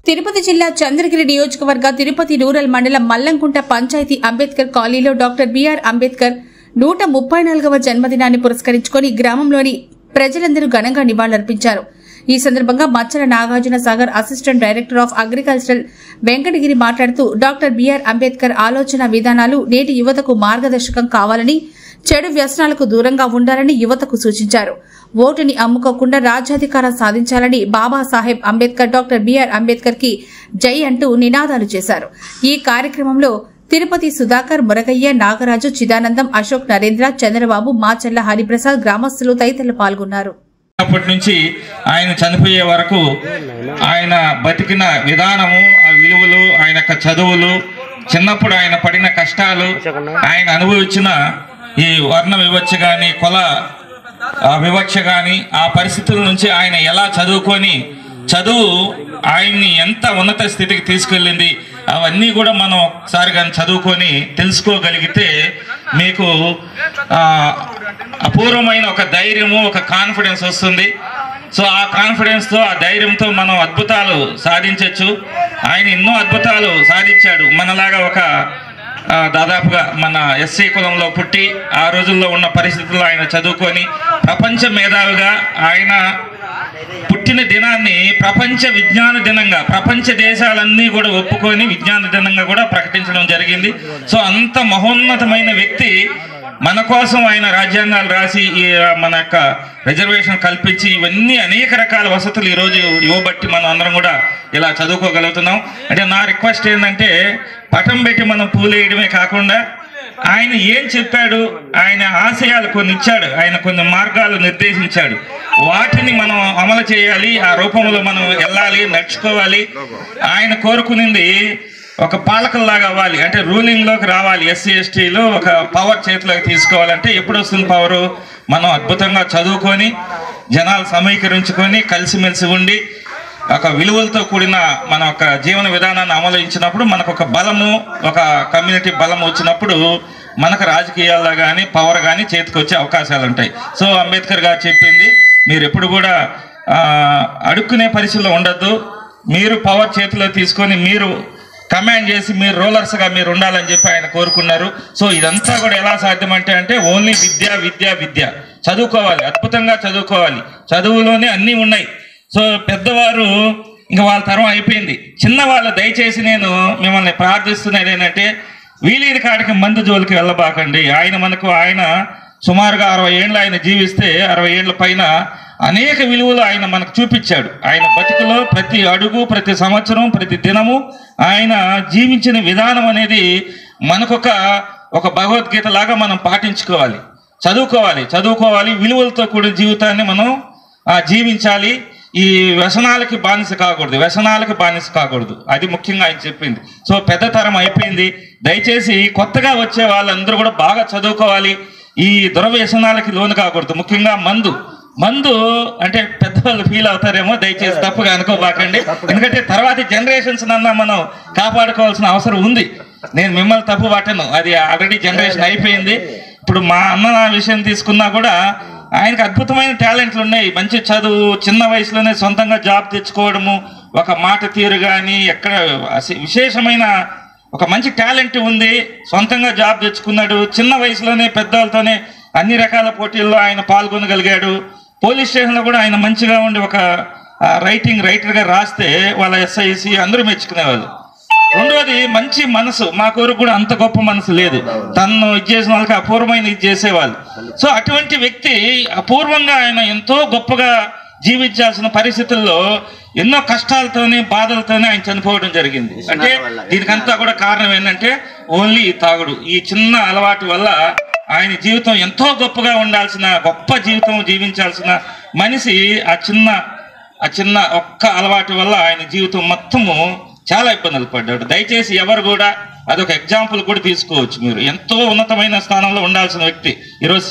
తిరుపతి జిల్లా చంద్రగిరి నియోజకవర్గ తిరుపతి రూరల్ మండలం మల్లంకుంట పంచాయతీ అంబేద్కర్ కాలనీలో డాక్టర్ బిఆర్ అంబేద్కర్ 134వ జన్మదినాన్ని పురస్కరించుకుని గ్రామంలోని ప్రజలందరూ ఘనంగా నివాళులర్పించారు. ఈ సందర్భంగా మచ్చల Nagarjuna Sagar assistant director of agricultural Venkatagiri మాట్లాడుతూ డాక్టర్ బిఆర్ అంబేద్కర్ ఆలోచన విధానాలు నేటి యువతకు మార్గదర్శకం కావాలని, చెడు వ్యసనాలకు దూరంగా ఉండాలని యువతకు సూచించారు. ఓటుని అమ్ముకోకుండా రాజ్యాధికారం సాధించాలని బాబాసాహెబ్ అంబేద్కర్ డాక్టర్ బిఆర్ అంబేద్కర్ కి జై అంటూ నినాదాలు చేశారు. ఈ కార్యక్రమంలో తిరుపతి సుధాకర్, మురగయ్య, నాగరాజు, చిదానందం, అశోక్, నరేంద్ర, చంద్రబాబు, మాచల్ల హరిప్రసాద్, గ్రామస్తులు తదితరులు పాల్గొన్నారు. అప్పటి నుంచి ఆయన చనిపోయే వరకు ఆయన బతికిన విధానము, ఆ విలువలు, ఆయన యొక్క చదువులు, చిన్నప్పుడు ఆయన పడిన కష్టాలు, ఆయన అనుభవించిన ఈ వర్ణ వివక్ష కానీ, కుల వివక్ష కానీ, ఆ పరిస్థితుల నుంచి ఆయన ఎలా చదువుకొని చదువు ఆయన్ని ఎంత ఉన్నత స్థితికి తీసుకెళ్ళింది, అవన్నీ కూడా మనం ఒకసారి కానీ చదువుకొని తెలుసుకోగలిగితే మీకు అపూర్వమైన ఒక ధైర్యము, ఒక కాన్ఫిడెన్స్ వస్తుంది. సో ఆ కాన్ఫిడెన్స్తో, ఆ ధైర్యంతో మనం అద్భుతాలు సాధించవచ్చు. ఆయన ఎన్నో అద్భుతాలు సాధించాడు. మనలాగా ఒక దాదాపుగా మన ఎస్సీ కులంలో పుట్టి ఆ రోజుల్లో ఉన్న పరిస్థితుల్లో ఆయన చదువుకొని ప్రపంచ మేధావిగా ఆయన పుట్టిన దినాన్ని ప్రపంచ విజ్ఞాన దినంగా, ప్రపంచ దేశాలన్నీ కూడా ఒప్పుకొని విజ్ఞాన దినంగా కూడా ప్రకటించడం జరిగింది. సో అంత మహోన్నతమైన వ్యక్తి మన కోసం ఆయన రాజ్యాంగాలు రాసి మన యొక్క రిజర్వేషన్ కల్పించి ఇవన్నీ అనేక రకాల వసతులు ఈరోజు ఇవ్వబట్టి మనం అందరం కూడా ఇలా చదువుకోగలుగుతున్నాం. అంటే నా రిక్వెస్ట్ ఏంటంటే పటం పెట్టి మనం పూలేయడమే కాకుండా ఆయన ఏం చెప్పాడు, ఆయన ఆశయాలు కొన్ని ఇచ్చాడు, ఆయన కొన్ని మార్గాలు నిర్దేశించాడు, వాటిని మనం అమలు చేయాలి, ఆ రూపంలో మనం వెళ్ళాలి, నడుచుకోవాలి. ఆయన కోరుకునింది ఒక పాలకుల్లాగా అవ్వాలి, అంటే రూలింగ్లోకి రావాలి. ఎస్సీ ఎస్టీలో ఒక పవర్ చేతిలోకి తీసుకోవాలంటే ఎప్పుడు వస్తుంది పవరు? మనం అద్భుతంగా చదువుకొని, జనాలు సమీకరించుకొని, కలిసిమెలిసి ఉండి, ఒక విలువలతో కూడిన మన ఒక జీవన విధానాన్ని అమలుంచినప్పుడు మనకు ఒక బలము, ఒక కమ్యూనిటీ బలం వచ్చినప్పుడు మనకు రాజకీయాల్లో కానీ పవర్ కానీ చేతికి వచ్చే అవకాశాలు ఉంటాయి. సో అంబేద్కర్ గారు చెప్పింది, మీరు ఎప్పుడు కూడా అడుక్కునే పరిస్థితిలో ఉండద్దు, మీరు పవర్ చేతిలో తీసుకొని మీరు కమాండ్ చేసి మీరు రూలర్స్గా మీరు ఉండాలని చెప్పి ఆయన కోరుకున్నారు. సో ఇదంతా కూడా ఎలా సాధ్యమంటే అంటే ఓన్లీ విద్య విద్య విద్య, చదువుకోవాలి, అద్భుతంగా చదువుకోవాలి, చదువులోనే అన్నీ ఉన్నాయి. సో పెద్దవారు ఇంకా వాళ్ళ తరం అయిపోయింది. చిన్నవాళ్ళు దయచేసి నేను మిమ్మల్ని ప్రార్థిస్తున్నది ఏంటంటే వీలైన కాడికి మందు జోలికి వెళ్ళబాకండి. ఆయన సుమారుగా 60 ఏళ్ళు ఆయన జీవిస్తే 60 ఏళ్ల పైన అనేక విలువలు ఆయన మనకు చూపించాడు. ఆయన బతుకులో ప్రతి అడుగు, ప్రతి సంవత్సరం, ప్రతి దినము ఆయన జీవించిన విధానం అనేది మనకొక భగవద్గీత లాగా మనం పాటించుకోవాలి, చదువుకోవాలి, విలువలతో కూడిన జీవితాన్ని మనం జీవించాలి. ఈ వ్యసనాలకి బానిస కాకూడదు, అది ముఖ్యంగా ఆయన చెప్పింది. సో పెద్ద తరం అయిపోయింది, దయచేసి కొత్తగా వచ్చే వాళ్ళందరూ కూడా బాగా చదువుకోవాలి, ఈ దుర్వ్యసనాలకి లోను కాకూడదు. ముఖ్యంగా మందు అంటే పెద్దవాళ్ళు ఫీల్ అవుతారేమో, దయచేసి తప్పుగా అనుకోబాకండి. ఎందుకంటే తర్వాతి జనరేషన్స్ అన్నా మనం కాపాడుకోవాల్సిన అవసరం ఉంది. నేను మిమ్మల్ని తప్పు పట్టను, అది ఆల్రెడీ జనరేషన్ అయిపోయింది. ఇప్పుడు మా అన్న విషయం తీసుకున్నా కూడా ఆయనకు అద్భుతమైన టాలెంట్లు ఉన్నాయి. మంచి చదువు, చిన్న వయసులోనే సొంతంగా జాబ్ తెచ్చుకోవడము, ఒక మాట తీరు కానీ, ఎక్కడ విశేషమైన ఒక మంచి టాలెంట్ ఉంది, సొంతంగా జాబ్ తెచ్చుకున్నాడు. చిన్న వయసులోనే పెద్దవాళ్ళతోనే అన్ని రకాల పోటీల్లో ఆయన పాల్గొనగలిగాడు. పోలీస్ స్టేషన్లో కూడా ఆయన మంచిగా ఉండి ఒక రైటర్గా రాస్తే వాళ్ళ ఎస్ఐసి అందరూ మెచ్చుకునేవాళ్ళు. రెండోది మంచి మనసు, మా కోరిక కూడా అంత గొప్ప మనసు లేదు, తను ఇది చేసిన వాళ్ళకి అపూర్వమైన ఇది చేసేవాళ్ళు. సో అటువంటి వ్యక్తి అపూర్వంగా ఆయన ఎంతో గొప్పగా జీవించాల్సిన పరిస్థితుల్లో ఎన్నో కష్టాలతోనే, బాధలతోనే ఆయన చనిపోవడం జరిగింది. అంటే దీనికంతా కూడా కారణం ఏంటంటే ఓన్లీ తాగుడు. ఈ చిన్న అలవాటు వల్ల ఆయన జీవితం ఎంతో గొప్పగా ఉండాల్సిన, గొప్ప జీవితం జీవించాల్సిన మనిషి ఆ చిన్న ఒక్క అలవాటు వల్ల ఆయన జీవితం మొత్తము చాలా ఇబ్బందులు పడ్డాడు. దయచేసి ఎవరు కూడా అదొక ఎగ్జాంపుల్ కూడా తీసుకోవచ్చు. మీరు ఎంతో ఉన్నతమైన స్థానంలో ఉండాల్సిన వ్యక్తి ఈరోజు